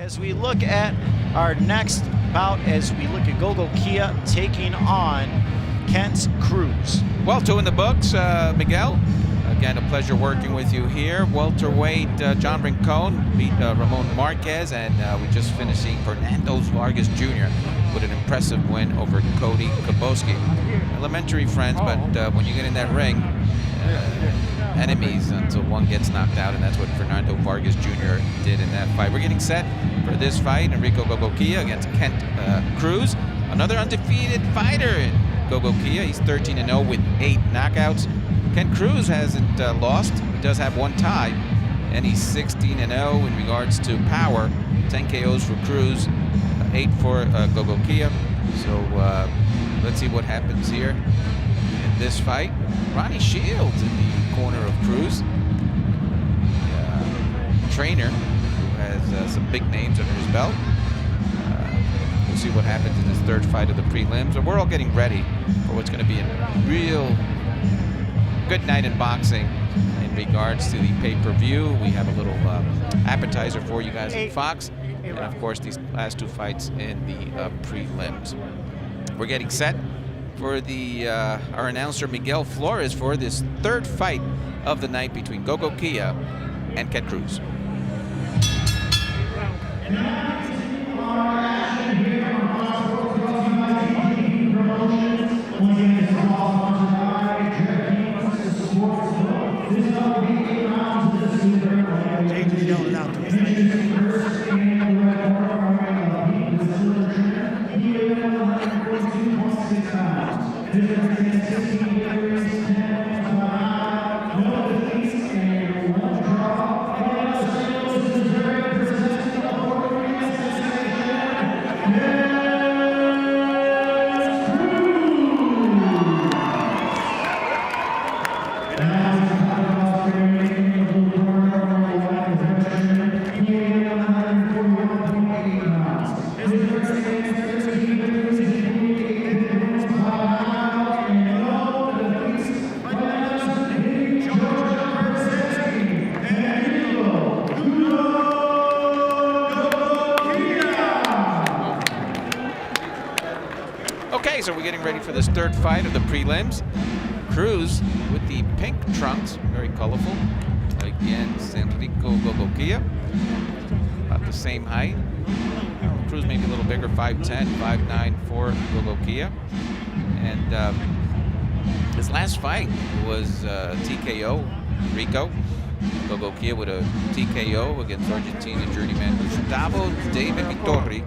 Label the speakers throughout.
Speaker 1: As we look at our next bout, as we look at Gogokhia taking on Kent Cruz.
Speaker 2: Welter in the books, Miguel. Again, a pleasure working with you here. Welterweight, John Rincon beat Ramon Marquez, and we just finished seeing Fernando Vargas Jr. with an impressive win over Cody Koboski. Elementary friends, but when you get in that ring, enemies until one gets knocked out, and that's what Fernando Vargas Jr. did in that fight. We're getting set for this fight, Enrico Gogokhia against Kent Cruz, another undefeated fighter in Gogokhia. He's 13-0 with 8 knockouts. Kent Cruz hasn't lost. He does have 1 tie, and he's 16-0 in regards to power. 10 KOs for Cruz, 8 for Gogokhia. So let's see what happens here in this fight. Ronnie Shields in the corner of Cruz, trainer who has some big names under his belt. We'll see what happens in this third fight of the prelims. And we're all getting ready for what's going to be a real good night in boxing in regards to the pay-per-view. We have a little appetizer for you guys in Fox, and of course these last 2 fights in the prelims. We're getting set for the our announcer Miguel Flores for this third fight of the night between Gogokhia and Kent Cruz. Okay, so we're getting ready for this third fight of the prelims. Cruz with the pink trunks, very colorful, against Enrico Gogokhia, about the same height. Cruz maybe a little bigger, 5'10", 5'9" for Gogokhia. And his last fight was TKO, Rico. Gogokhia with a TKO against Argentina journeyman Gustavo David Vittori,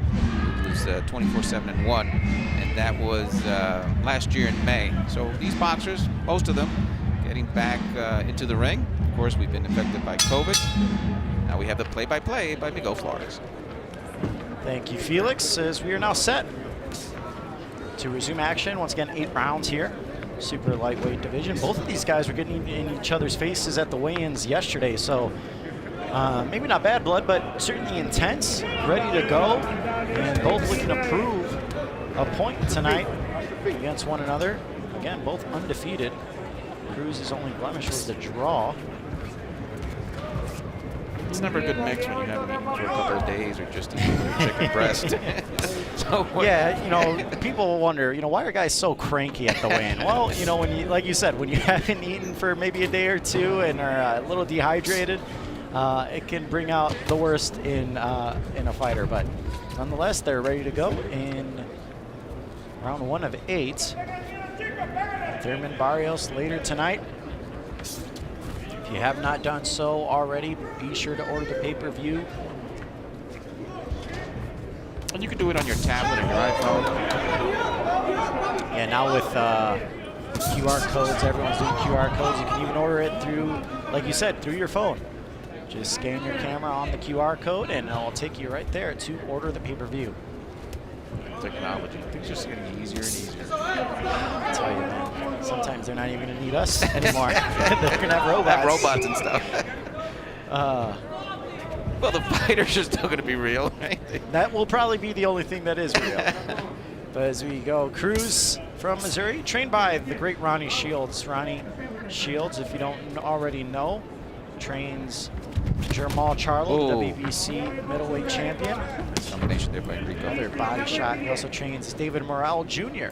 Speaker 2: who was 24-7-1. That was last year in May. So these boxers, most of them, getting back into the ring. Of course, we've been affected by COVID. Now we have the play-by-play by Miguel Flores.
Speaker 1: Thank you, Felix, as we are now set to resume action. Once again, 8 rounds here. Super lightweight division. Both of these guys were getting in each other's faces at the weigh-ins yesterday, so maybe not bad blood, but certainly intense, ready to go, and both looking to prove a point tonight against one another. Again, both undefeated. Cruz's only blemish was the draw.
Speaker 2: It's never a good mix when you haven't eaten for a couple of days or just eating your chicken breast. So
Speaker 1: yeah, you know, people wonder, you know, why are guys so cranky at the weigh-in? Well, you know, when you, like you said, when you haven't eaten for maybe a day or 2 and are a little dehydrated, it can bring out the worst in a fighter. But nonetheless, they're ready to go in round 1 of 8. Thurman Barrios later tonight. If you have not done so already, be sure to order the pay-per-view.
Speaker 2: And you can do it on your tablet or your iPhone.
Speaker 1: Yeah, now with QR codes, everyone's doing QR codes. You can even order it through, like you said, through your phone. Just scan your camera on the QR code and it'll take you right there to order the pay-per-view.
Speaker 2: Technology, things just getting easier and easier.
Speaker 1: I'll tell you, man, sometimes they're not even going to need us anymore. They're going to have robots.
Speaker 2: Have robots and stuff. Well, the fighters are still going to be real, right?
Speaker 1: That will probably be the only thing that is real. But as we go, Cruz from Missouri, trained by the great Ronnie Shields. Ronnie Shields, if you don't already know, trains Jermal Charlo, the WBC middleweight champion.
Speaker 2: Combination there by Rico.
Speaker 1: Another body shot. He also trains David Morrell Jr.,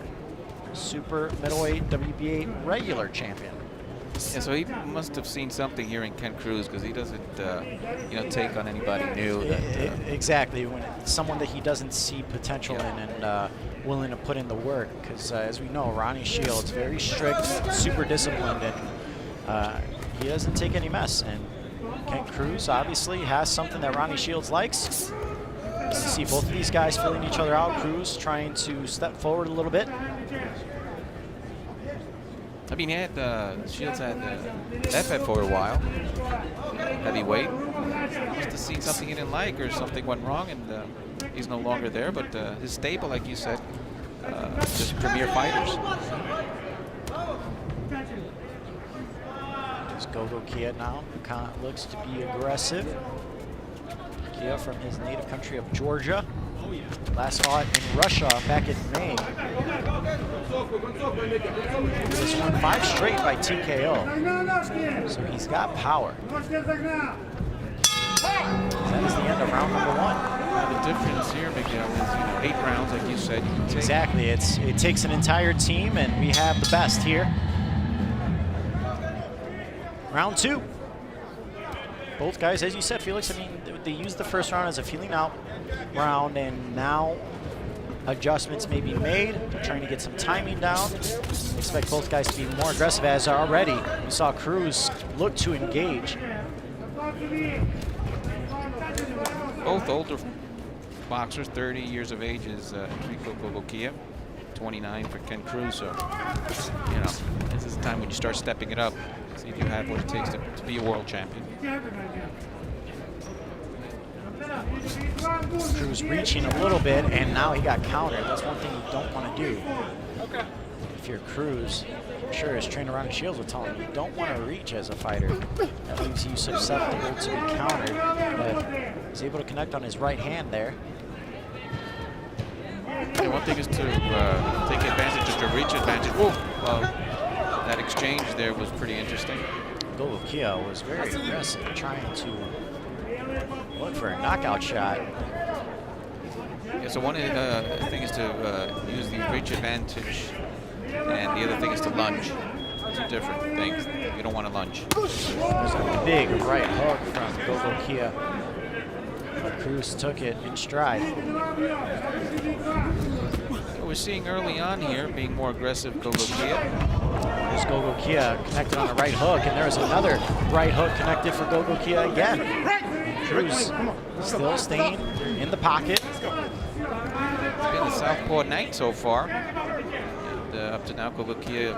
Speaker 1: super middleweight WBA regular champion.
Speaker 2: Yeah, so he must have seen something here in Ken Cruz, because he doesn't, take on anybody new.
Speaker 1: Exactly, when someone that he doesn't see potential in and willing to put in the work. Because as we know, Ronnie Shields very strict, super disciplined, and he doesn't take any mess. And Ken Cruz obviously has something that Ronnie Shields likes. You see both of these guys filling each other out. Cruz trying to step forward a little bit.
Speaker 2: I mean, Shields had FF for a while, heavyweight. Must have seen something he didn't like, or something went wrong, and he's no longer there. But his stable, like you said, just premier fighters.
Speaker 1: There's Gogokhia now, who looks to be aggressive. Kia from his native country of Georgia. Last fought in Russia back in May. This won 5 straight by TKO. So he's got power. That is the end of round number 1.
Speaker 2: The difference here, Miguel, is 8 rounds, like you said. You can take.
Speaker 1: Exactly. It takes an entire team, and we have the best here. Round 2. Both guys, as you said, Felix, I mean, they used the first round as a feeling out round, and now adjustments may be made. They're trying to get some timing down. Expect both guys to be more aggressive, as already we saw Cruz look to engage.
Speaker 2: Both older boxers, 30 years of age is Enrico Gogokhia, 29 for Ken Cruz. So, this is the time when you start stepping it up. See if you have what it takes to be a world champion.
Speaker 1: Cruz reaching a little bit, and now he got countered. That's one thing you don't want to do. If you're Cruz, I'm sure his trainer Ronnie Shields will tell him you don't want to reach as a fighter. That leaves you susceptible to be countered. But he's able to connect on his right hand there.
Speaker 2: Yeah, one thing is to take advantage of the reach advantage. Well, that exchange there was pretty interesting.
Speaker 1: Gogokhia was very aggressive, trying to look for a knockout shot.
Speaker 2: Yeah, so one thing is to use the reach advantage, and the other thing is to lunge. Two different things. You don't want to lunge.
Speaker 1: There's a big right hook from Gogokhia. But Cruz took it in stride.
Speaker 2: So we're seeing early on here being more aggressive Gogokhia.
Speaker 1: There's Gogokhia connected on a right hook, and there's another right hook connected for Gogokhia again. And Cruz still staying in the pocket.
Speaker 2: It's been a southpaw night so far. And up to now, Gogokhia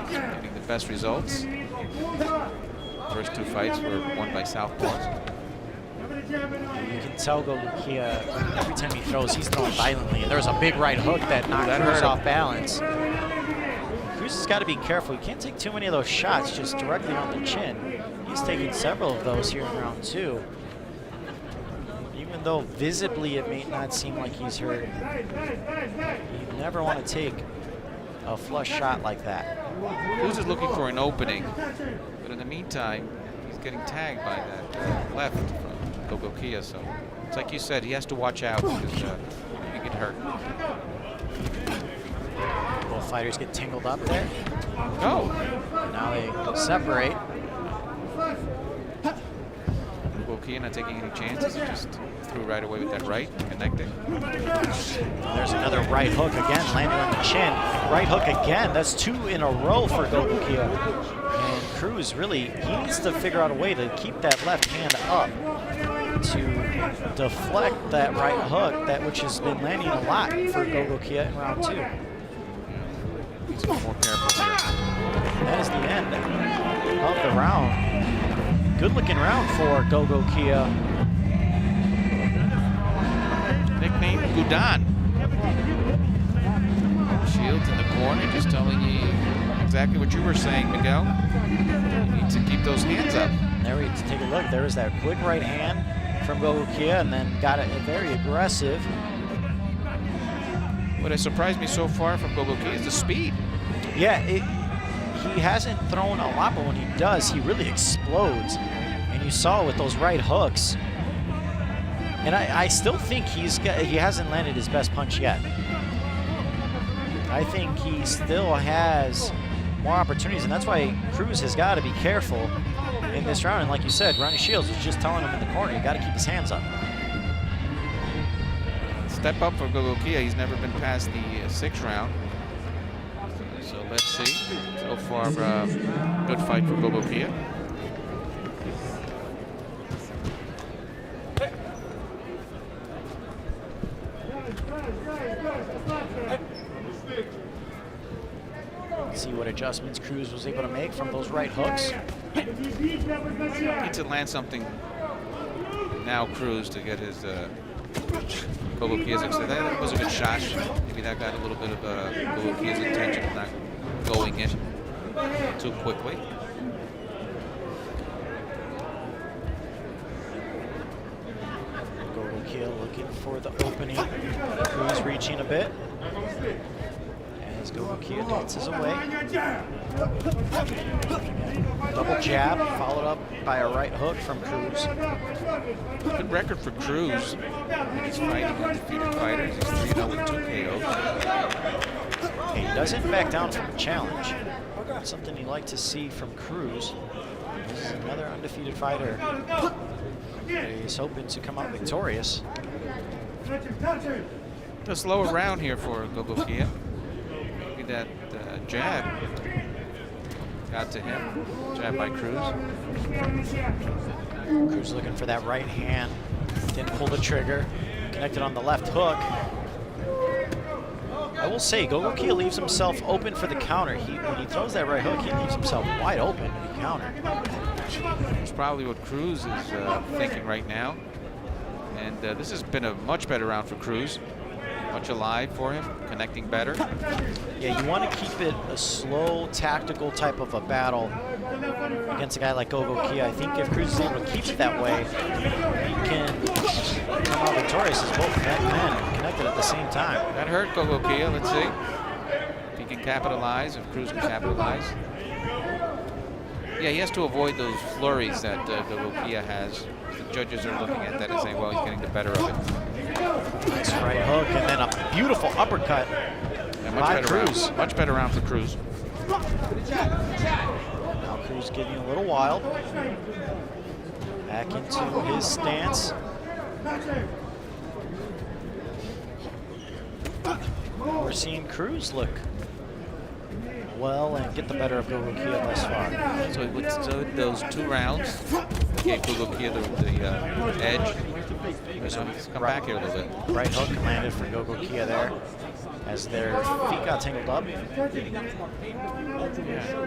Speaker 2: getting the best results. First 2 fights were won by southpaws.
Speaker 1: You can tell Gogokhia, every time he throws, he's throwing violently. And there's a big right hook that knocked Cruz off balance. Cruz has got to be careful. He can't take too many of those shots just directly on the chin. He's taking several of those here in round 2. Even though visibly it may not seem like he's hurt, you never want to take a flush shot like that.
Speaker 2: Cruz is looking for an opening, but in the meantime, he's getting tagged by that left from Gogokhia. So it's like you said, he has to watch out because he can get hurt.
Speaker 1: Both fighters get tangled up there.
Speaker 2: Oh!
Speaker 1: Now they separate.
Speaker 2: Gogokhia not taking any chances. He just threw right away with that right, connecting.
Speaker 1: There's another right hook again, landing on the chin. Right hook again. That's 2 in a row for Gogokhia. And Cruz really, he needs to figure out a way to keep that left hand up to deflect that right hook, which has been landing a lot for Gogokhia in round 2.
Speaker 2: He's more careful here.
Speaker 1: And that is the end of the round. Good looking round for Gogokhia.
Speaker 2: Nickname Gudan. Shields in the corner, just telling you exactly what you were saying, Miguel. You need to keep those hands up.
Speaker 1: There we take a look. There was that quick right hand from Gogokhia, and then got it very aggressive.
Speaker 2: What has surprised me so far from Gogokhia is the speed.
Speaker 1: Yeah, he hasn't thrown a lot, but when he does, he really explodes. And you saw with those right hooks. And I still think he hasn't landed his best punch yet. I think he still has more opportunities, and that's why Cruz has got to be careful in this round. And like you said, Ronnie Shields was just telling him in the corner, you got to keep his hands up.
Speaker 2: Step up for Gogokhia. He's never been past the 6th round. So let's see. So far, good fight for Gogokhia.
Speaker 1: See what adjustments Cruz was able to make from those right hooks.
Speaker 2: Needs to land something now, Cruz, to get his Gogokhia's extent. That was a good shot. Maybe that got a little bit of Gogokhia's attention, not going in too quickly.
Speaker 1: Gogokhia looking for the opening. Cruz reaching a bit. As Gogokhia dances away. Double jab, followed up by a right hook from Cruz.
Speaker 2: Good record for Cruz. He's fighting undefeated fighters. He's 3-0 with 2 KOs.
Speaker 1: He doesn't back down from the challenge. Something you like to see from Cruz. This is another undefeated fighter. He's hoping to come out victorious.
Speaker 2: A slower round here for Gogokhia. That jab got to him. Jab by Cruz.
Speaker 1: Cruz looking for that right hand. Didn't pull the trigger. Connected on the left hook. I will say, Gogokhia leaves himself open for the counter. When he throws that right hook, he leaves himself wide open to be countered.
Speaker 2: It's probably what Cruz is thinking right now. And this has been a much better round for Cruz. Much alive for him, connecting better.
Speaker 1: Yeah, you want to keep it a slow, tactical type of a battle against a guy like Gogokhia. I think if Cruz is able to keep it that way, he can come out victorious as both men connected at the same time.
Speaker 2: That hurt Gogokhia. Let's see if he can capitalize, if Cruz can capitalize. Yeah, he has to avoid those flurries that Gogokhia has. The judges are looking at that and saying, well, he's getting the better of it.
Speaker 1: Nice right hook, and then a beautiful uppercut by Cruz.
Speaker 2: Much better round for Cruz.
Speaker 1: Now Cruz getting a little wild. Back into his stance. We're seeing Cruz look well and get the better of Gogokhia thus far.
Speaker 2: So those 2 rounds gave Gogokhia the edge. So he's come back here a little bit.
Speaker 1: Right hook landed for Gogokhia there as their feet got tangled up.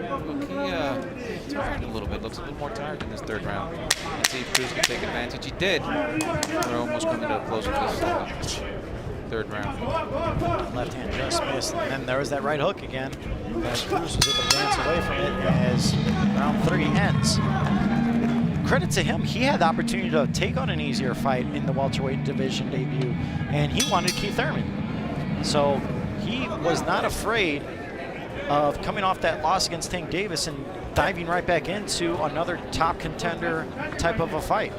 Speaker 2: Gogokhia tired a little bit. Looks a little more tired in this 3rd round. Let's see if Cruz can take advantage. He did. They're almost coming to a close of this 3rd round.
Speaker 1: Left hand just missed. And then there was that right hook again. As Cruz was able to dance away from it as round 3 ends. Credit to him, he had the opportunity to take on an easier fight in the welterweight division debut, and he wanted Keith Thurman. So he was not afraid of coming off that loss against Tank Davis and diving right back into another top contender type of a fight.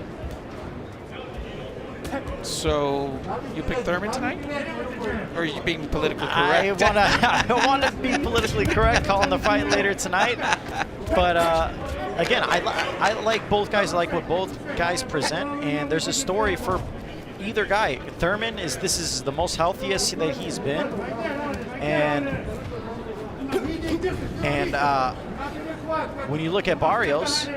Speaker 2: So you picked Thurman tonight? Or are you being politically correct?
Speaker 1: I want to be politically correct calling the fight later tonight. But again, I like both guys. I like what both guys present. And there's a story for either guy. Thurman this is the most healthiest that he's been. And when you look at Barrios,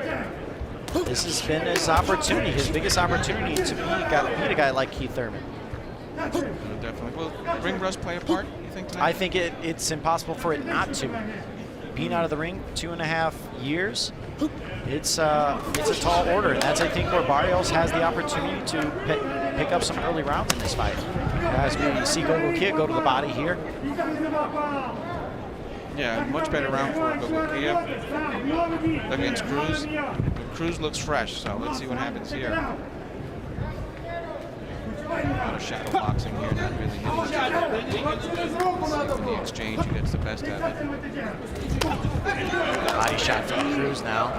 Speaker 1: this has been his opportunity, his biggest opportunity to beat a guy like Keith Thurman.
Speaker 2: Definitely. Will ring rust play a part, you think, tonight?
Speaker 1: I think it's impossible for it not to. Being out of the ring 2.5 years, it's a tall order, and that's, I think, where Barrios has the opportunity to pick up some early rounds in this fight. As we see Gogokhia go to the body here.
Speaker 2: Yeah, much better round for Gogokhia against Cruz. Cruz looks fresh, so let's see what happens here. A lot of shadow boxing here, not really hitting each other. Let's see if in the exchange who gets the best of it.
Speaker 1: Body shot from Cruz now.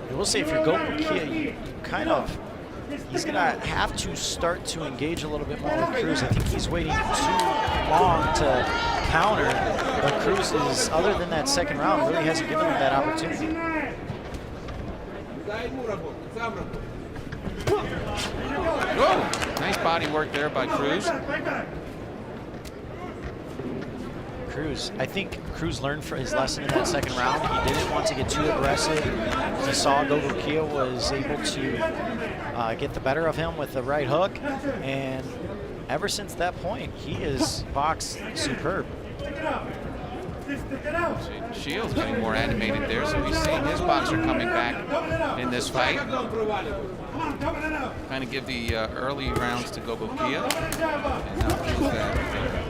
Speaker 1: I will say if you're Gogokhia, you kind of, he's going to have to start to engage a little bit more with Cruz. I think he's waiting too long to counter, but Cruz is, other than that second round, really hasn't given him that opportunity.
Speaker 2: Whoa, nice body work there by Cruz.
Speaker 1: Cruz, I think Cruz learned for his lesson in that second round. He didn't want to get too aggressive. He saw Gogokhia was able to get the better of him with the right hook, and ever since that point, he is boxed superb.
Speaker 2: Shields getting more animated there, so he's seeing his boxer coming back in this fight. Trying to give the early rounds to Gogokhia, and now Cruz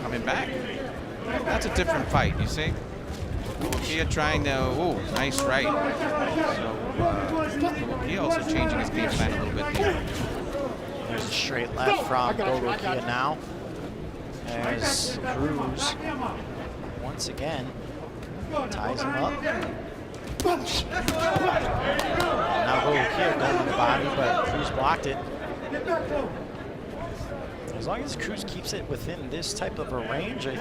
Speaker 2: coming back. That's a different fight, you see? Gogokhia trying to, ooh, nice right. So Gogokhia also changing his game plan a little bit here.
Speaker 1: There's a straight left from Gogokhia now, as Cruz once again ties him up. And now Gogokhia going to the body, but Cruz blocked it. As long as Cruz keeps it within this type of a range, I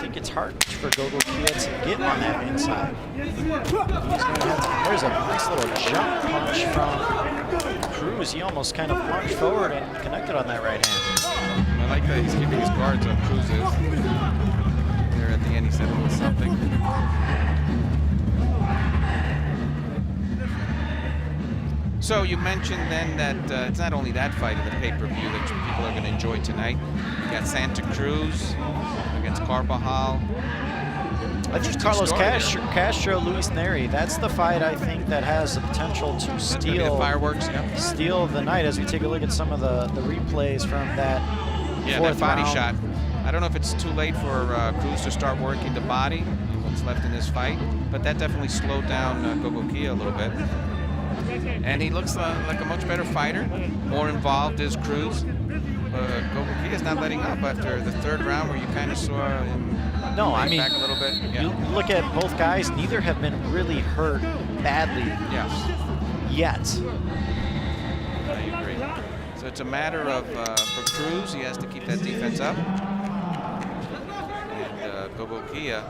Speaker 1: think it's hard for Gogokhia to get on that inside. He's going to have to, there's a nice little jump punch from Cruz. He almost kind of punched forward and connected on that right hand.
Speaker 2: I like that he's keeping his guards up, Cruz is. There at the end he said a little something. So you mentioned then that it's not only that fight in the pay-per-view that people are going to enjoy tonight. You got Santa Cruz against Carvajal.
Speaker 1: I think Carlos Castro, Luis Neri, that's the fight I think that has the potential to steal
Speaker 2: fireworks,
Speaker 1: steal the night as we take a look at some of the replays from that fourth
Speaker 2: that body
Speaker 1: round.
Speaker 2: shot. I don't know if it's too late for Cruz to start working the body, what's left in this fight, but that definitely slowed down Gogokhia a little bit. And he looks like a much better fighter. More involved is Cruz. Gogokhia is not letting up after the third round where you kind of saw him back a little bit.
Speaker 1: You look at both guys, neither have been really hurt badly yet.
Speaker 2: I agree. So it's a matter of, for Cruz, he has to keep that defense up. And Gogokhia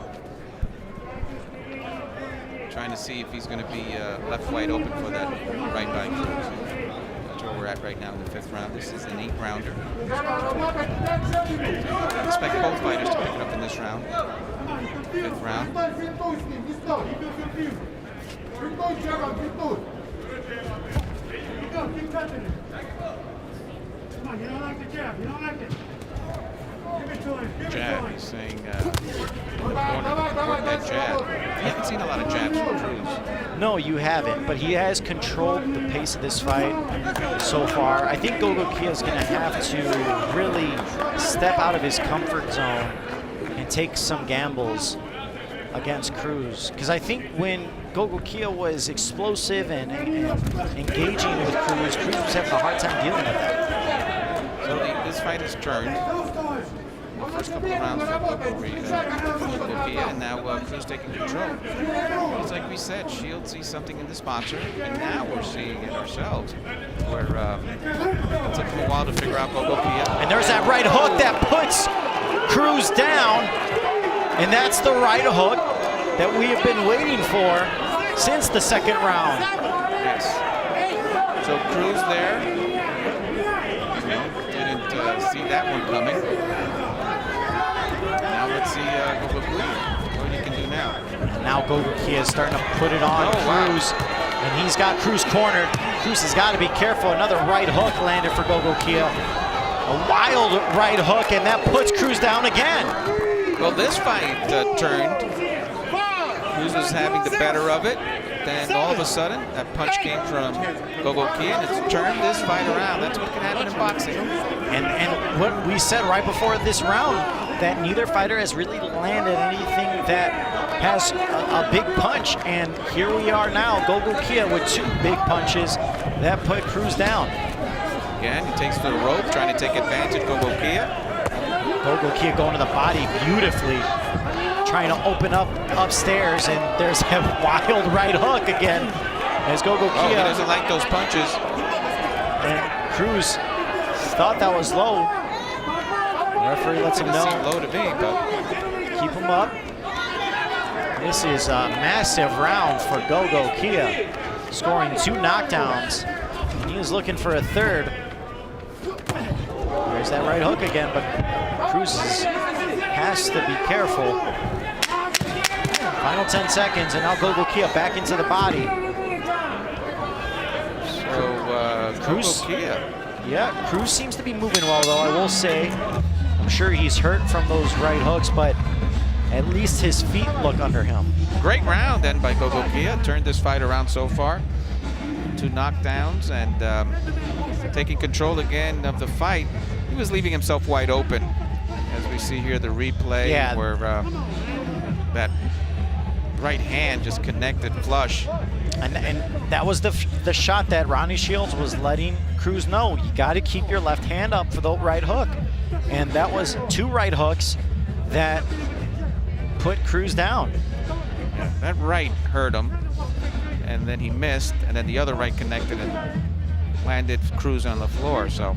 Speaker 2: trying to see if he's going to be left wide open for that right by Cruz. That's where we're at right now in the fifth round. This is an 8-rounder. I expect both fighters to pick it up in this round. Fifth round. Jab, he's saying that jab. You haven't seen a lot of jabs from Cruz.
Speaker 1: No, you haven't, but he has controlled the pace of this fight so far. I think Gogokhia is going to have to really step out of his comfort zone and take some gambles against Cruz. Because I think when Gogokhia was explosive and engaging with Cruz, Cruz was having a hard time dealing with that.
Speaker 2: So this fight has turned. The first couple of rounds for Gogokhia, and now Cruz taking control. It's like we said, Shields sees something in this boxer, and now we're seeing it ourselves. Where it took him a while to figure out Gogokhia.
Speaker 1: And there's that right hook that puts Cruz down, and that's the right hook that we have been waiting for since the second round.
Speaker 2: Yes. So Cruz there didn't see that one coming. Now let's see Gogokhia, what he can do now.
Speaker 1: Now Gogokhia is starting to put it on Cruz, and he's got Cruz cornered. Cruz has got to be careful. Another right hook landed for Gogokhia. A wild right hook, and that puts Cruz down again.
Speaker 2: Well, this fight turned. Cruz was having the better of it. Then all of a sudden, that punch came from Gogokhia, and it's turned this fight around. That's what can happen in boxing.
Speaker 1: And what we said right before this round, that neither fighter has really landed anything that has a big punch. And here we are now, Gogokhia with 2 big punches that put Cruz down.
Speaker 2: Again, he takes to the rope, trying to take advantage of Gogokhia.
Speaker 1: Gogokhia going to the body beautifully, trying to open up upstairs, and there's a wild right hook again As
Speaker 2: Oh, he
Speaker 1: Gogokhia
Speaker 2: doesn't like those punches.
Speaker 1: and Cruz thought that was low. The referee lets him
Speaker 2: It seemed
Speaker 1: know.
Speaker 2: low to me, but
Speaker 1: Keep him up. This is a massive round for Gogokhia, scoring 2 knockdowns. And he is looking for a third. There's that right hook again, but Cruz has to be careful. Final 10 seconds, and now Gogokhia back into the body.
Speaker 2: so
Speaker 1: Cruz-
Speaker 2: Gogokhia.
Speaker 1: Yeah, Cruz seems to be moving well, though, I will say. I'm sure he's hurt from those right hooks, but at least his feet look under him.
Speaker 2: Great round then by Gogokhia. Turned this fight around so far. 2 knockdowns and taking control again of the fight. He was leaving himself wide open. As we see here the replay where that right hand just connected flush.
Speaker 1: And that was the shot that Ronnie Shields was letting Cruz know. You got to keep your left hand up for the right hook. And that was 2 right hooks that put Cruz down.
Speaker 2: That right hurt him, and then he missed, and then the other right connected and landed Cruz on the floor. So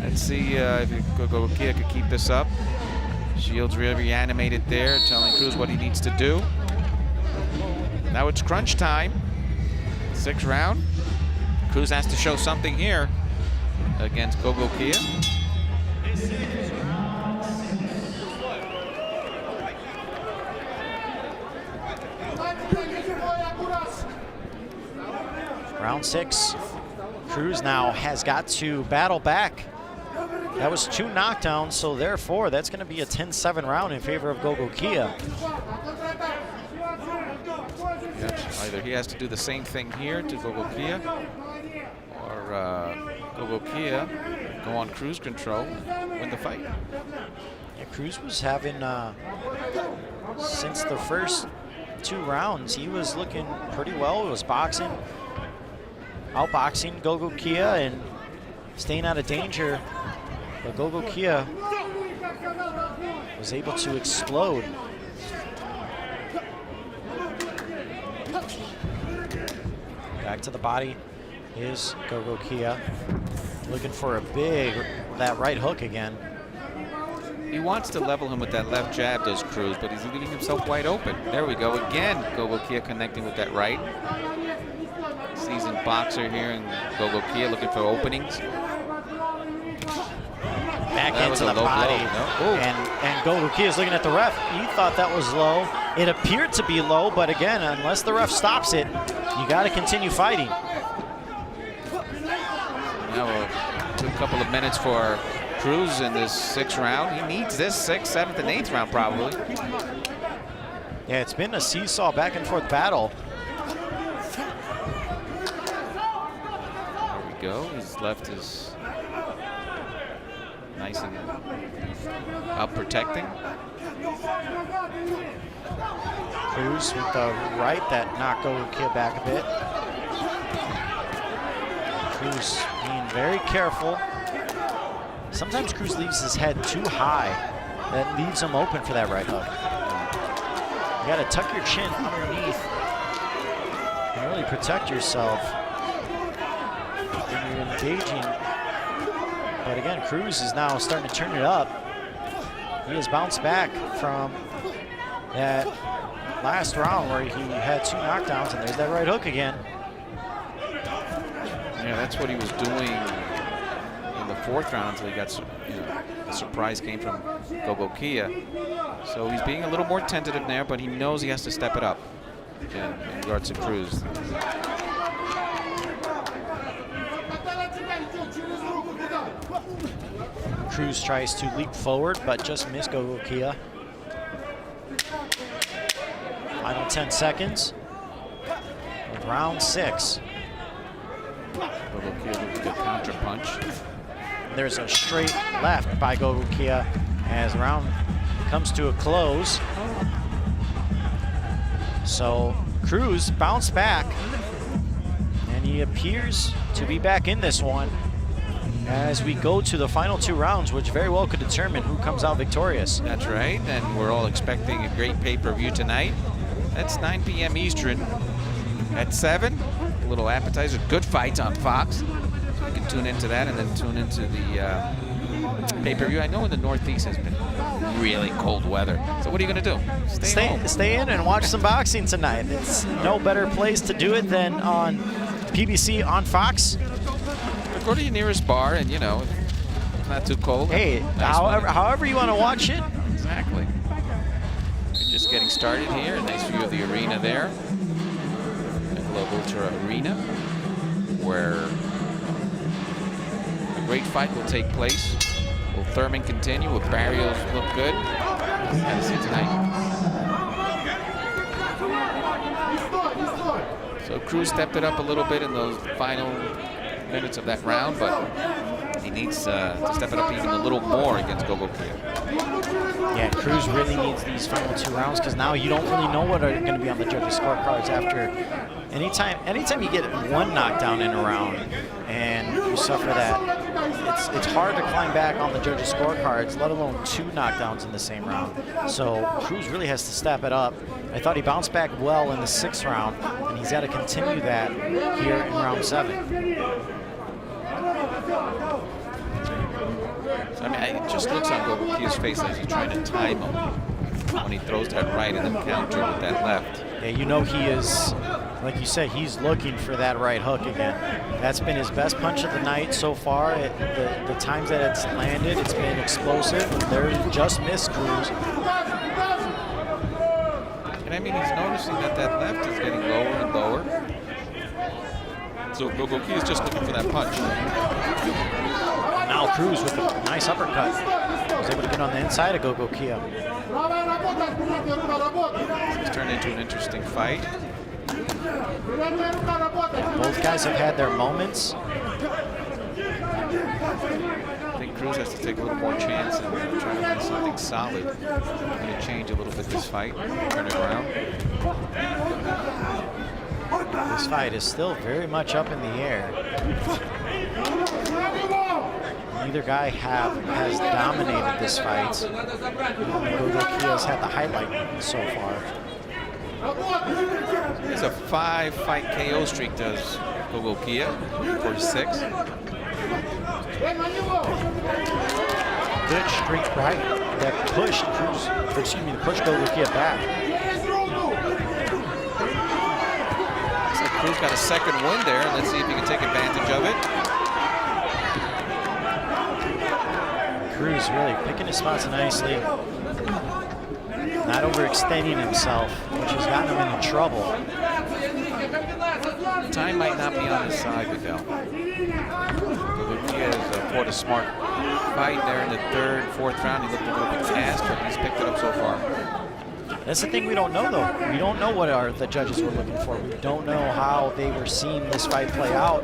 Speaker 2: let's see if Gogokhia could keep this up. Shields really reanimated there, telling Cruz what he needs to do. Now it's crunch time. 6th round. Cruz has to show something here against Gogokhia.
Speaker 1: Round 6. Cruz now has got to battle back. That was 2 knockdowns, so therefore that's going to be a 10-7 round in favor of Gogokhia.
Speaker 2: Yep. Either he has to do the same thing here to Gogokhia, or Gogokhia go on cruise control, win the fight.
Speaker 1: Yeah, Cruz was having, since the first 2 rounds, he was looking pretty well. He was outboxing Gogokhia and staying out of danger. But Gogokhia was able to explode. Back to the body is Gogokhia, looking for that right hook again.
Speaker 2: He wants to level him with that left jab, does Cruz, but he's leaving himself wide open. There we go again. Gogokhia connecting with that right. Seasoned boxer here, and Gogokhia looking for openings.
Speaker 1: Back
Speaker 2: That was
Speaker 1: into
Speaker 2: a
Speaker 1: the
Speaker 2: low
Speaker 1: body,
Speaker 2: blow. No.
Speaker 1: and Gogokhia is looking at the ref. He thought that was low. It appeared to be low, but again, unless the ref stops it, you got to continue fighting.
Speaker 2: Now a couple of minutes for Cruz in this 6th round. He needs this 6th, 7th, and 8th round probably.
Speaker 1: Yeah, it's been a seesaw back and forth battle.
Speaker 2: There we go. His left is nice and up protecting.
Speaker 1: Cruz with the right that knocked Gogokhia back a bit. Cruz being very careful. Sometimes Cruz leaves his head too high. That leaves him open for that right hook. You got to tuck your chin underneath and really protect yourself when you're engaging. But again, Cruz is now starting to turn it up. He has bounced back from that last round where he had 2 knockdowns, and there's that right hook again.
Speaker 2: Yeah, that's what he was doing in the 4th round until he got, the surprise came from Gogokhia. So he's being a little more tentative there, but he knows he has to step it up in regards to Cruz.
Speaker 1: Cruz tries to leap forward, but just missed Gogokhia. Final 10 seconds of round 6.
Speaker 2: Gogokhia with a good counter punch.
Speaker 1: There's a straight left by Gogokhia as the round comes to a close. So Cruz bounced back, and he appears to be back in this one as we go to the final 2 rounds, which very well could determine who comes out victorious.
Speaker 2: That's right, and we're all expecting a great pay-per-view tonight. That's 9 p.m. Eastern. At 7, a little appetizer. Good fights on Fox. So you can tune into that and then tune into the pay-per-view. I know in the Northeast has been really cold weather. So what are you going to do?
Speaker 1: Stay in and watch some boxing tonight. It's no better place to do it than on PBC on Fox.
Speaker 2: Go to your nearest bar and, you know, it's not too cold.
Speaker 1: Hey,
Speaker 2: nice
Speaker 1: however you want to watch it.
Speaker 2: Exactly. We're just getting started here. A nice view of the arena there. The Globe Ultra Arena, where a great fight will take place. Will Thurman continue? Will Barrios look good? Yeah, see tonight. So Cruz stepped it up a little bit in those final minutes of that round, but he needs to step it up even a little more against Gogokhia.
Speaker 1: Yeah, Cruz really needs these final 2 rounds because now you don't really know what are going to be on the judges' scorecards after. Anytime you get 1 knockdown in a round and you suffer that, it's hard to climb back on the judges' scorecards, let alone 2 knockdowns in the same round. So Cruz really has to step it up. I thought he bounced back well in the 6th round, and he's got to continue that here in round 7.
Speaker 2: So, I mean, it just looks on Gogokhia's face as he's trying to time him when he throws that right and then counter with that left.
Speaker 1: Yeah, you know he is, like you said, he's looking for that right hook again. That's been his best punch of the night so far. The times that it's landed, it's been explosive. There just missed Cruz.
Speaker 2: And I mean, he's noticing that that left is getting lower and lower. So Gogokhia is just looking for that punch.
Speaker 1: Now Cruz with a nice uppercut. Was able to get on the inside of Gogokhia.
Speaker 2: It's turned into an interesting fight.
Speaker 1: Both guys have had their moments.
Speaker 2: I think Cruz has to take a little more chance and try to win something solid. Going to change a little bit this fight, turn it around.
Speaker 1: This fight is still very much up in the air. Neither guy has dominated this fight. Gogokhia has had the highlight so far.
Speaker 2: There's a 5-fight KO streak, does Gogokhia, 46.
Speaker 1: Good streak, right? That pushed Cruz, pushed Gogokhia back.
Speaker 2: Looks like Cruz got a second win there. Let's see if he can take advantage of it.
Speaker 1: Cruz really picking his spots nicely. Not overextending himself, which has gotten him into trouble.
Speaker 2: Time might not be on his side, Miguel. Gogokhia has fought a smart fight there in the 3rd, 4th round. He looked a little bit fast, but he's picked it up so far.
Speaker 1: That's the thing we don't know, though. We don't know what the judges were looking for. We don't know how they were seeing this fight play out.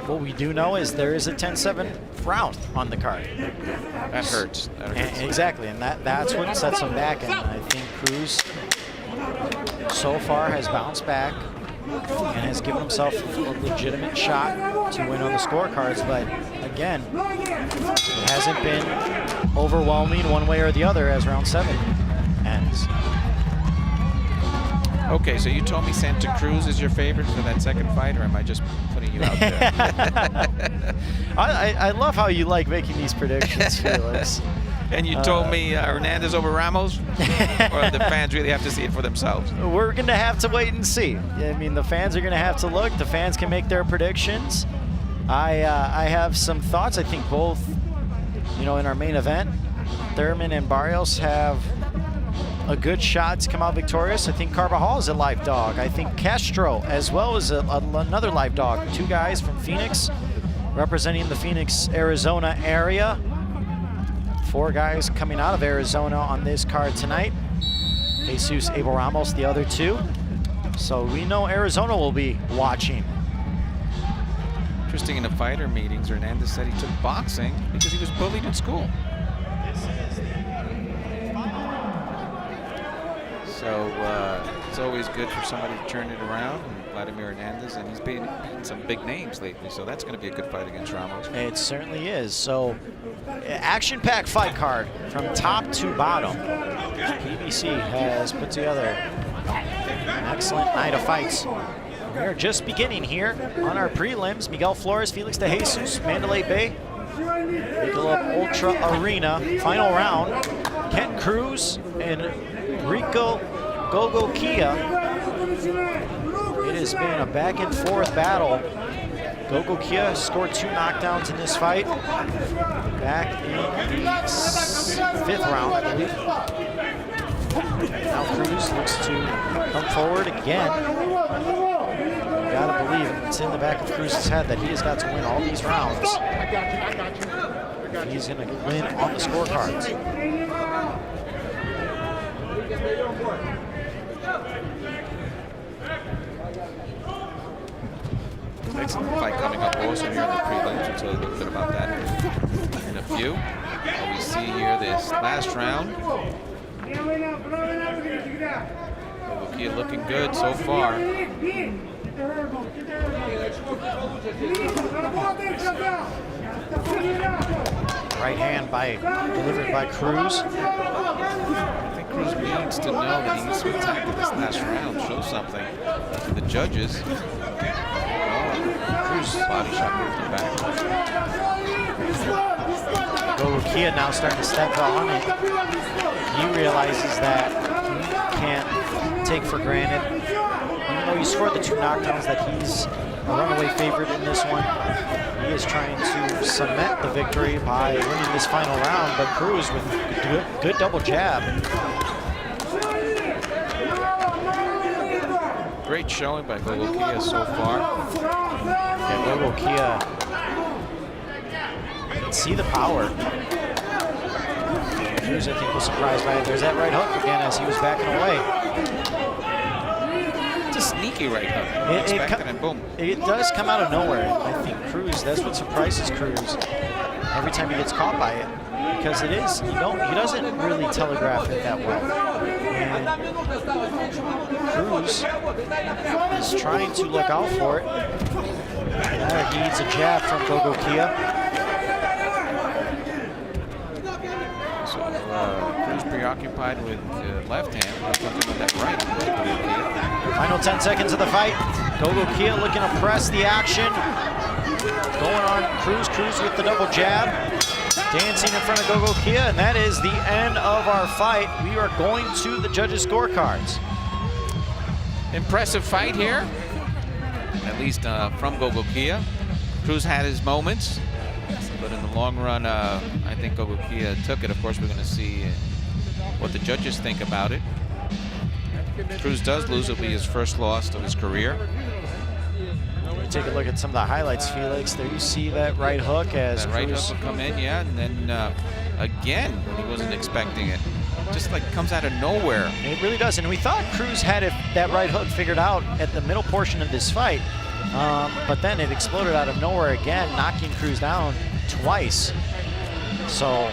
Speaker 1: What we do know is there is a 10-7 round on the card.
Speaker 2: That hurts. That hurts.
Speaker 1: Exactly, and that's what sets him back. And I think Cruz so far has bounced back and has given himself a legitimate shot to win on the scorecards. But again, it hasn't been overwhelming one way or the other as round 7 ends.
Speaker 2: Okay, so you told me Santa Cruz is your favorite for that second fight, or am I just putting you out there?
Speaker 1: I love how you like making these predictions, Felix.
Speaker 2: And you told me Hernandez over Ramos? Or the fans really have to see it for themselves?
Speaker 1: We're going to have to wait and see. I mean, the fans are going to have to look. The fans can make their predictions. I have some thoughts. I think both, in our main event, Thurman and Barrios have a good shot to come out victorious. I think Carvajal is a live dog. I think Castro as well is another live dog. 2 guys from Phoenix representing the Phoenix, Arizona area. 4 guys coming out of Arizona on this card tonight. Jesus, Abel Ramos, the other 2. So we know Arizona will be watching.
Speaker 2: Interesting, in the fighter meetings, Hernandez said he took boxing because he was bullied in school. So it's always good for somebody to turn it around. And Vladimir Hernandez, and he's beaten some big names lately, so that's going to be a good fight against Ramos.
Speaker 1: It certainly is. So action-packed fight card from top to bottom. PBC has put together Excellent night of fights. We're just beginning here on our prelims. Miguel Flores, Felix De Jesus, Mandalay Bay, Michelob Ultra Arena, final round. Kent Cruz and Rico Gogokhia. It has been a back and forth battle. Gogokhia scored 2 knockdowns in this fight back in the 5th round, I believe. Now Cruz looks to come forward again. You gotta believe it's in the back of Cruz's head that he has got to win all these rounds. He's gonna win on the scorecards.
Speaker 2: Excellent fight coming up also here in the prelims. We'll tell you a little bit about that in a few. What we see here this last round. Gogokhia looking good so far.
Speaker 1: Right hand delivered by Cruz.
Speaker 2: I think Cruz needs to know that he needs to attack in this last round, show something to the judges. Cruz's body shot moved him back.
Speaker 1: Gogokhia now starting to step on it. He realizes that he can't take for granted, even though he scored the 2 knockdowns, that he's a runaway favorite in this one. He is trying to cement the victory by winning this final round, but Cruz with good double jab.
Speaker 2: Great showing by Gogokhia so far.
Speaker 1: Yeah, Gogokhia can see the power. Cruz, I think, was surprised by it. There's that right hook again as he was backing away.
Speaker 2: It's a sneaky right hook. And boom.
Speaker 1: It does come out of nowhere. I think Cruz, that's what surprises Cruz every time he gets caught by it. Because it is, he doesn't really telegraph it that well. And Cruz is trying to look out for it. He needs a jab from Gogokhia.
Speaker 2: Cruz preoccupied with the left hand, looking with that right.
Speaker 1: Final 10 seconds of the fight. Gogokhia looking to press the action. Going on Cruz with the double jab. Dancing in front of Gogokhia, and that is the end of our fight. We are going to the judges' scorecards.
Speaker 2: Impressive fight here, at least from Gogokhia. Cruz had his moments, but in the long run, I think Gogokhia took it. Of course, we're going to see what the judges think about it. Cruz does lose. It'll be his first loss of his career.
Speaker 1: Take a look at some of the highlights, Felix. There you see that right hook as
Speaker 2: that right hook will come in, yeah, and then again, when he wasn't expecting it. Just like comes out of nowhere.
Speaker 1: It really does, and we thought Cruz had that right hook figured out at the middle portion of this fight, but then it exploded out of nowhere again, knocking Cruz down twice. So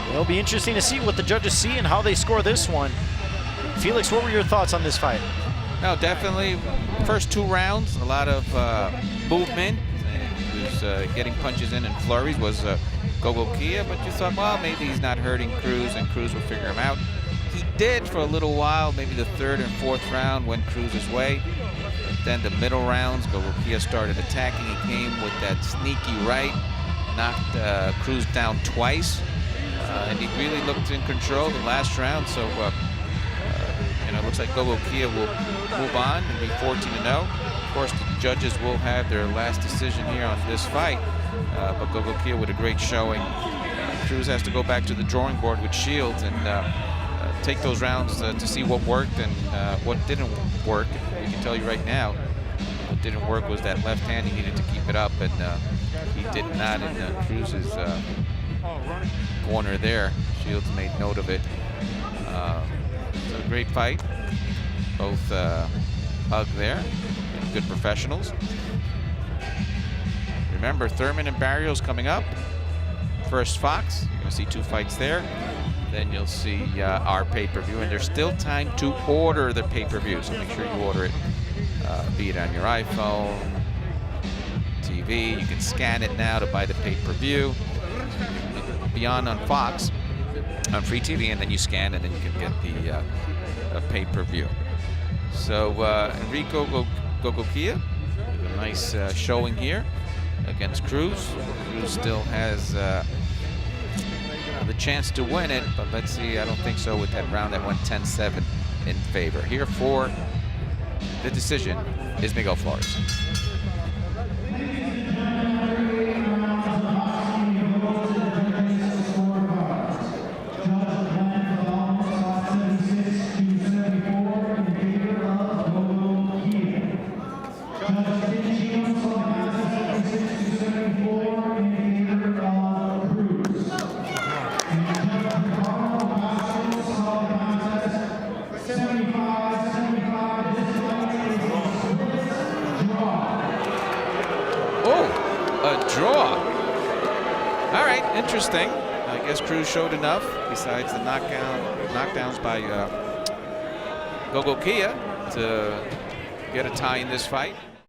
Speaker 1: it'll be interesting to see what the judges see and how they score this one. Felix, what were your thoughts on this fight?
Speaker 2: No, definitely. First 2 rounds, a lot of movement. He was getting punches in and flurries was Gogokhia, but you thought, well, maybe he's not hurting Cruz and Cruz will figure him out. He did for a little while, maybe the 3rd and 4th round went Cruz's way. But then the middle rounds, Gogokhia started attacking. He came with that sneaky right, knocked Cruz down twice, and he really looked in control the last round. So, it looks like Gogokhia will move on and be 14-0. Of course, the judges will have their last decision here on this fight, but Gogokhia with a great showing. Cruz has to go back to the drawing board with Shields and take those rounds to see what worked and what didn't work. We can tell you right now, what didn't work was that left hand. He needed to keep it up, and he did not in Cruz's corner there. Shields made note of it. A great fight. Both hug there. Good professionals. Remember, Thurman and Barrios coming up. First Fox. You're going to see 2 fights there. Then you'll see our pay-per-view. And there's still time to order the pay-per-view. So make sure you order it. Be it on your iPhone, TV. You can scan it now to buy the pay-per-view. Beyond on Fox. On free TV, and then you scan and then you can get the pay-per-view. So Enrico Gogokhia with a nice showing here against Cruz. Cruz still has the chance to win it, but let's see. I don't think so with that round that went 10-7 in favor. Here for the decision is Miguel Flores. Draw. All right, interesting. I guess Cruz showed enough, besides the knockdowns by Gogokhia, to get a tie in this fight.